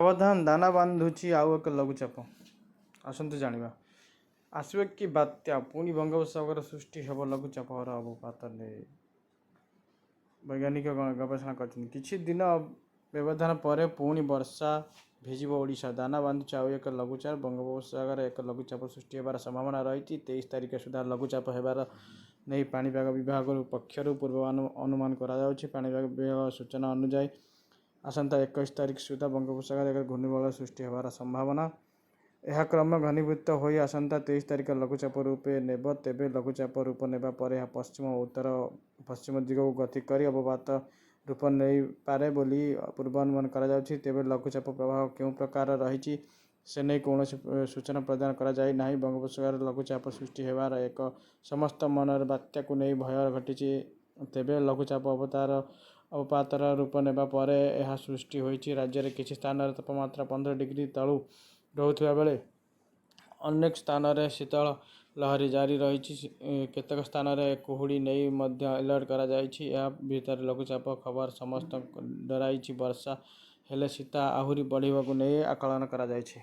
सावधान दाना बांधुची आउ एक लघुचाप आसतु जानिबा आसवे कि बात्या पुणी बंगोपसागर सृष्टि हेब लघुचापर अवपात वैज्ञानिक गवेषणा कर दिन व्यवधान पर पुणी वर्षा भेजिब ओडिशा दाना बांधुची आउ एक लघुचाप बंगोपसागर एक लघुचाप सृष्टि हेबार संभावना रही 23 तारिख सुधा लघुचाप हेबार नहीं पाणीपाग विभाग पक्षर पूर्वानुमान पाणीपाग विभाग सूचना अनुଯାयी आसंता 21 तारिख सुधा बंगोपसागर एक घूर्णिबलय सृष्टि हेबार संभावना यह क्रम घनीभूत हो आसंता 23 तारिख लघुचाप रूपे नेब तेबे लघुचाप रूप नेबा पर यह पश्चिम उत्तर पश्चिम दिग को गति कर अवपात रूप नहीं पारे बोली पूर्वानुमान करा तेबे लघुचाप प्रभाव क्यों प्रकार रही से नहीं कौन सूचना प्रदान करा जाए नहीं बंगोपसागर लघुचाप सृष्टि हेबार एक समस्त मनर बात्या को नहीं भय घटी तेबे लघुचाप अवपातर रूप नेबा पर यह सृष्टि होइछि राज्य में किसी स्थान तापमात्रा 15 डिग्री तलू रोथुवा बेले अनेक स्थान में शीतल लहरी जारी रही केतक स्थान में कुहुड़ी नहीं मध्य अलर्ट करा जाइछि या भीतर लघुचाप खबर समस्त डराई वर्षा हेले शीत आहुरी बढ़िबा को नहीं आकलन करा जाइछि।